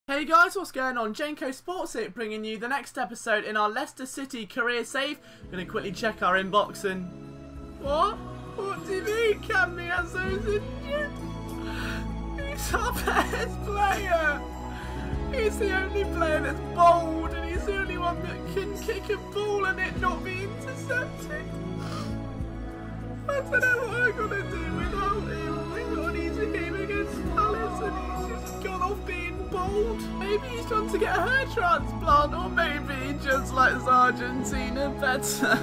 Hey guys, what's going on? Jenko Sports here, bringing you the next episode in our Leicester City career save. Going to quickly check our inbox and... What? What do you mean Cambiaso's injured? He's our best player! He's the only player that's bold and he's the only one that can kick a ball and it not be intercepted. I don't know what I'm going to do without him. We've got an easy game against Palace and he's just gone off being bold. Maybe he's trying to get a hair transplant, or maybe he just likes Argentina better.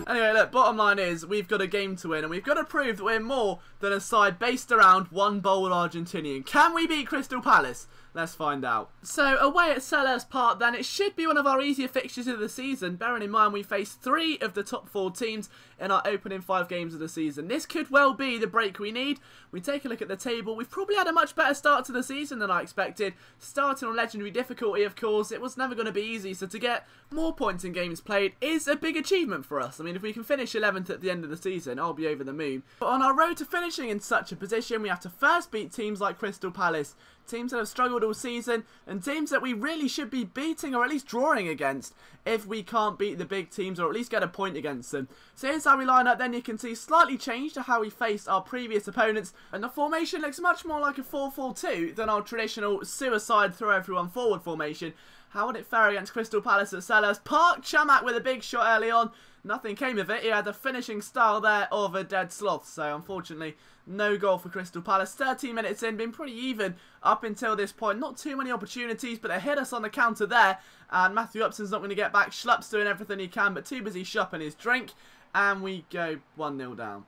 Anyway, look, bottom line is we've got a game to win and we've got to prove that we're more than a side based around one bold Argentinian. Can we beat Crystal Palace? Let's find out. So, away at Selhurst Park then, it should be one of our easier fixtures of the season, bearing in mind we face 3 of the top 4 teams in our opening 5 games of the season. This could well be the break we need. We take a look at the table. We've probably had a much better start to the season than I expected. Starting on legendary difficulty, of course, it was never going to be easy, so to get more points in games played is a big achievement for us. I mean, if we can finish 11th at the end of the season, I'll be over the moon. But on our road to finishing in such a position, we have to first beat teams like Crystal Palace, teams that have struggled all season, and teams that we really should be beating or at least drawing against if we can't beat the big teams or at least get a point against them. So here's how we line up then. You can see slightly changed to how we faced our previous opponents, and the formation looks much more like a 4-4-2 than our traditional suicide throw everyone forward formation. How would it fare against Crystal Palace at Selhurst Park? Chamak with a big shot early on. Nothing came of it. He had the finishing style there of a dead sloth. So, unfortunately, no goal for Crystal Palace. 13 minutes in, been pretty even up until this point. Not too many opportunities, but they hit us on the counter there. And Matthew Upson's not going to get back. Schlupp's doing everything he can, but too busy shopping his drink. And we go 1-0 down.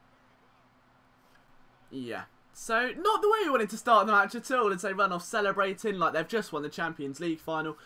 Yeah. So, not the way we wanted to start the match at all as they run off celebrating like they've just won the Champions League final.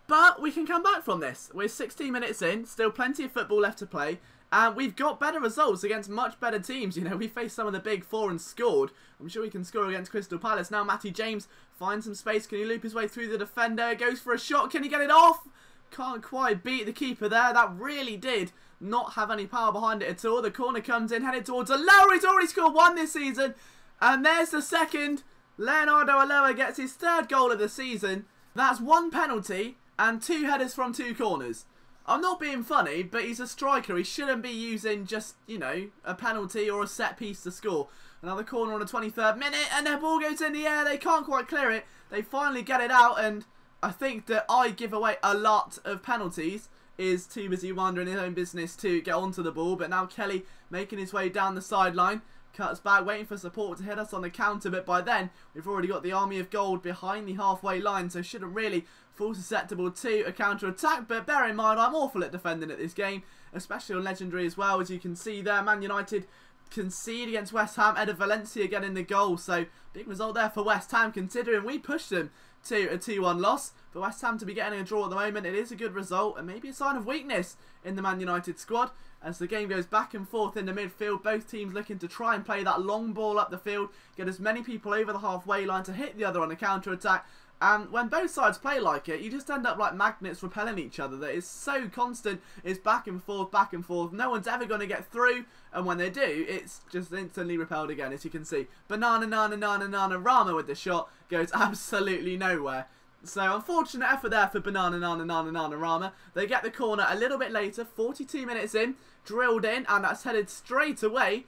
But we can come back from this. We're 16 minutes in, still plenty of football left to play, and we've got better results against much better teams. You know, we faced some of the big 4 and scored. I'm sure we can score against Crystal Palace. Now Matty James finds some space. Can he loop his way through the defender? Goes for a shot. Can he get it off? Can't quite beat the keeper there. That really did not have any power behind it at all. The corner comes in, headed towards Aloha. He's already scored 1 this season. And there's the second. Leonardo Aloha gets his 3rd goal of the season. That's 1 penalty and 2 headers from 2 corners. I'm not being funny, but he's a striker. He shouldn't be using just, you know, a penalty or a set piece to score. Another corner on the 23rd minute, and their ball goes in the air. They can't quite clear it. They finally get it out, and I think that I give away a lot of penalties. Is too busy wondering his own business to get onto the ball. But now Kelly making his way down the sideline. Cuts back, waiting for support to hit us on the counter, but by then we've already got the army of gold behind the halfway line, so shouldn't really fall susceptible to a counter attack. But bear in mind, I'm awful at defending at this game, especially on legendary as well. As you can see there, Man United concede against West Ham. Eder Valencia getting the goal, so big result there for West Ham considering we pushed them to a 2-1 loss. For West Ham to be getting a draw at the moment, it is a good result and maybe a sign of weakness in the Man United squad. As the game goes back and forth in the midfield, both teams looking to try and play that long ball up the field, get as many people over the halfway line to hit the other on a counter-attack. And when both sides play like it, you just end up like magnets repelling each other. That is so constant. It's back and forth, back and forth. No one's ever going to get through. And when they do, it's just instantly repelled again, as you can see. Banana, nana, nana, nana, Rama with the shot goes absolutely nowhere. So, unfortunate effort there for Banana, Nana, Nana, Nana, Rama. They get the corner a little bit later, 42 minutes in, drilled in, and that's headed straight away.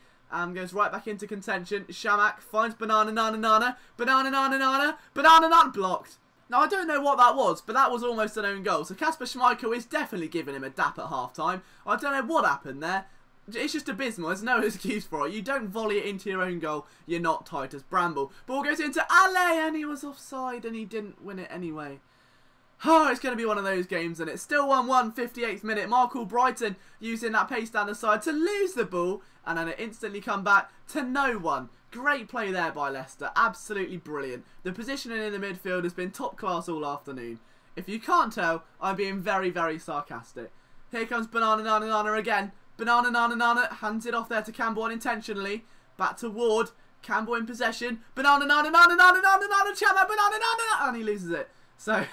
Goes right back into contention. Chamak finds Banana, Nana, Nana, Banana, Nana, Nana, Banana, Nana, blocked. Now, I don't know what that was, but that was almost an own goal. So, Kasper Schmeichel is definitely giving him a dap at half-time. I don't know what happened there. It's just abysmal. There's no excuse for it. You don't volley it into your own goal. You're not Titus Bramble. Ball goes into Ale, and he was offside, and he didn't win it anyway. Oh, it's going to be one of those games, and it's still 1-1, 58th minute. Mark Albrighton using that pace down the side to lose the ball, and then it instantly come back to no one. Great play there by Leicester. Absolutely brilliant. The positioning in the midfield has been top class all afternoon. If you can't tell, I'm being very, very sarcastic. Here comes Banana, Nana, Nana again. Banana, Nana, Nana, hands it off there to Campbell unintentionally. Back to Ward. Campbell in possession. Banana, Nana, Nana, Nana, Nana, Nana, Chamak, Banana, Nana, Nana, and he loses it. So,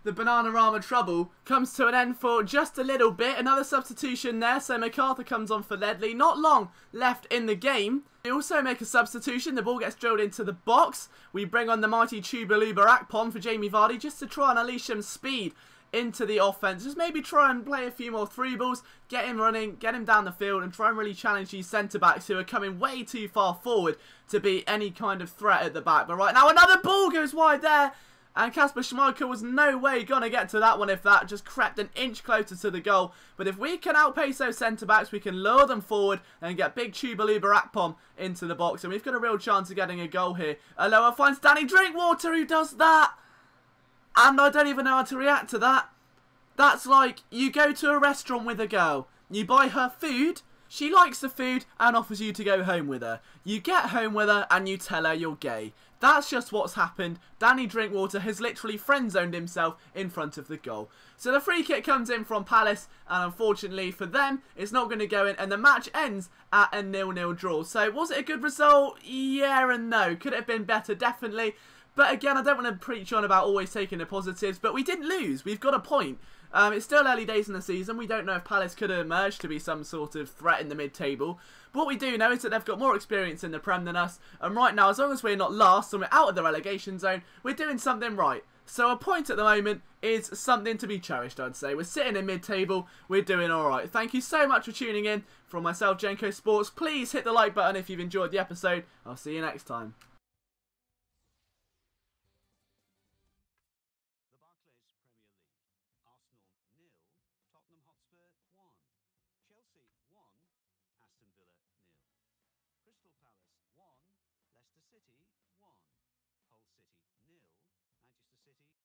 the Bananarama trouble comes to an end for just a little bit. Another substitution there, so MacArthur comes on for Ledley. Not long left in the game. We also make a substitution. The ball gets drilled into the box. We bring on the mighty Chubaluba Akpom for Jamie Vardy just to try and unleash some speed into the offense. Just maybe try and play a few more through balls, get him running, get him down the field, and try and really challenge these centre-backs who are coming way too far forward to be any kind of threat at the back. But right now, another ball goes wide there. And Kasper Schmeichel was no way going to get to that one if that just crept an inch closer to the goal. But if we can outpace those centre-backs, we can lure them forward and get big Chubaluba Akpom into the box. And we've got a real chance of getting a goal here. Aloha finds Danny Drinkwater who does that. And I don't even know how to react to that. That's like, you go to a restaurant with a girl, you buy her food, she likes the food and offers you to go home with her. You get home with her and you tell her you're gay. That's just what's happened. Danny Drinkwater has literally friend-zoned himself in front of the goal. So the free kick comes in from Palace, and unfortunately for them, it's not going to go in, and the match ends at a 0-0 draw. So was it a good result? Yeah and no. Could it have been better? Definitely. But again, I don't want to preach on about always taking the positives, but we didn't lose. We've got a point. It's still early days in the season. We don't know if Palace could have emerged to be some sort of threat in the mid-table. But what we do know is that they've got more experience in the Prem than us. And right now, as long as we're not last and we're out of the relegation zone, we're doing something right. So a point at the moment is something to be cherished, I'd say. We're sitting in mid-table. We're doing alright. Thank you so much for tuning in. From myself, Jenko Sports, please hit the like button if you've enjoyed the episode. I'll see you next time. Crystal Palace 1, Leicester City 1, Hull City 0, Manchester City